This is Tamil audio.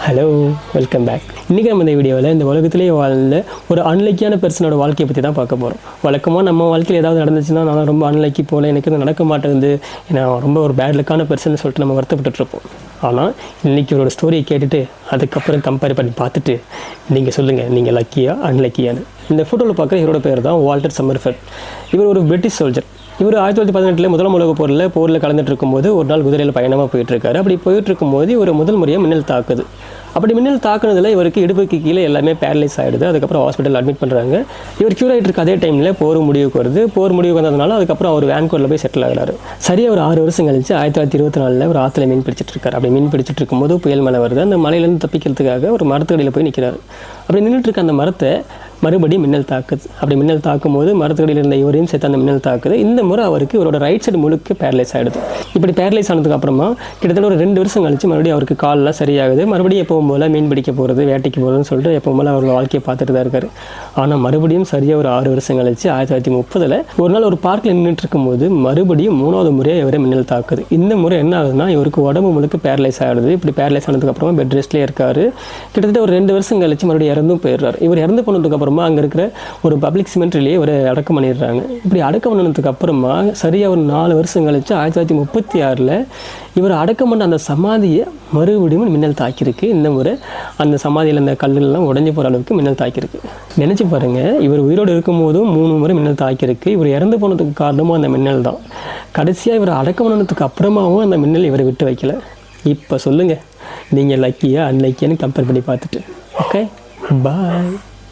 Hello, welcome back. இன்றைக்கி நம்ம இந்த வீடியோவில் இந்த உலகத்திலே வாழ்ந்த ஒரு அன்லக்கியான பர்சனோட வாழ்க்கையை பற்றி தான் பார்க்க போகிறோம். வழக்கமாக நம்ம வாழ்க்கையில் ஏதாவது நடந்துச்சுன்னா நான் ரொம்ப அன்லக்கி போல், எனக்கு இது நடக்க மாட்டேங்குது, ஏன்னா ரொம்ப ஒரு பேட் லக்கான பர்சன் சொல்லிட்டு நம்ம வருத்தப்பட்டுருப்போம். ஆனால் இன்றைக்கி இவரோட ஸ்டோரியை கேட்டுட்டு அதுக்கப்புறம் கம்பேர் பண்ணி பார்த்துட்டு நீங்கள் சொல்லுங்கள், நீங்கள் லக்கியா அன்லக்கியான்னு. இந்த ஃபோட்டோவில் பார்க்குற இவரோட பேர் தான் வால்டர் சம்மர்ஃபெல்ட். இவர் ஒரு பிரிட்டிஷ் சோல்ஜர். இவர் 1918 முதலாம் உலக போரில் கலந்துட்டு இருக்கும்போது ஒரு நாள் குதிரையில் பயணமாக போயிட்டுருக்காரு. அப்படி போயிட்டுருக்கும்போது ஒரு முதல் முறையாக மின்னல் தாக்குது. அப்படி மின்னல் தாக்குனதில் இவருக்கு இடுப்புக்கு கீழே எல்லாமே பேரலைஸ் ஆகிடுது. அதுக்கப்புறம் ஹாஸ்பிட்டல் அட்மிட் பண்ணுறாங்க. இவர் க்யூர் ஆகிட்டு இருக்க அதே டைமில் போர் முடிவுக்கு வருது. போர் முடிவுக்கு வந்ததுனால அதுக்கப்புறம் அவர் வேன்கூரில் போய் செட்டில் ஆகிறாரு. சரியாக ஒரு 6 வருஷம் கழிச்சு 1924 ஒரு ஆற்றுல மீன் பிடிச்சிட்டு இருக்காரு. அப்படி மீன் பிடிச்சிட்டு இருக்கும்போது புயல் மழை வருது. அந்த மலையிலேருந்து தப்பிக்கிறதுக்காக ஒரு மரத்துக்கடியில் போய் நிற்கிறாரு. அப்படி நின்றுட்டு இருக்க அந்த மரத்தை மறுபடியும் மின்னல் தாக்குது. அப்படி மின்னல் தாக்கும் போது மரத்துக்கடியில் இருந்த இவரையும் சேர்த்து அந்த மின்னல் தாக்குது. இந்த முறை அவருக்கு இவரோட ரைட் சைடு முழுக்க பேரலைஸ் ஆகிடுது. இப்படி பேரலைஸ் ஆனதுக்கு அப்புறமா கிட்டத்தட்ட ஒரு 2 வருஷம் கழிச்சு மறுபடியும் அவருக்கு காலெலாம் சரியாகுது. மறுபடியும் எப்பவும் போல் மீன் பிடிக்க போகிறது, வேட்டைக்கு போகிறதுன்னு சொல்லிட்டு எப்பவும் போல் அவரோட வாழ்க்கையை பார்த்துட்டு தான் இருக்காரு. ஆனால் மறுபடியும் சரியாக ஒரு 6 வருஷம் கழிச்சு 1930 ஒரு நாள் ஒரு பார்க்கில் நின்றுட்டு இருக்கும்போது மறுபடியும் 3வது முறையாக இவரை மின்னல் தாக்குது. இந்த முறை என்ன ஆகுதுன்னா இவருக்கு உடம்பு முழுக்க பேரலைஸ் ஆகிடுது. இப்படி பேரலைஸ் ஆனதுக்கப்புறமா பெட் ரெஸ்ட்லேயே இருக்கார். கிட்டத்தட்ட ஒரு 2 வருஷம் கழிச்சு மறுபடியும் இறந்தும் போயிடுறாரு. இவர் இறந்து போனதுக்கப்புறமா அங்கே இருக்கிற ஒரு பப்ளிக் சிமெண்ட்ரிலேயே ஒரு அடக்கம் பண்ணிடுறாங்க. இப்படி அடக்கம் பண்ணதுக்கு அப்புறமா சரியாக ஒரு 4 வருஷம் கழிச்சு 1936 இவர் அடக்கம் பண்ண அந்த சமாதியை மறுபடியும் மின்னல் தாக்கியிருக்கு. இந்த முறை அந்த சமாதியில் அந்த கல்லுகள்லாம் உடஞ்சி போகிற அளவுக்கு மின்னல் தாக்கியிருக்கு. நினச்சி பாருங்கள், இவர் உயிரோடு இருக்கும் போதும் 3 முறை மின்னல் தாக்கியிருக்கு. இவர் இறந்து போனதுக்கு காரணமும் அந்த மின்னல் தான். கடைசியாக இவர் அடக்கம் பண்ணதுக்கு அப்புறமாவும் அந்த மின்னல் இவரை விட்டு வைக்கல. இப்போ சொல்லுங்கள், நீங்கள் லக்கியா அன்லக்கியான்னு கம்பேர் பண்ணி பார்த்துட்டு. ஓகே, பாய்.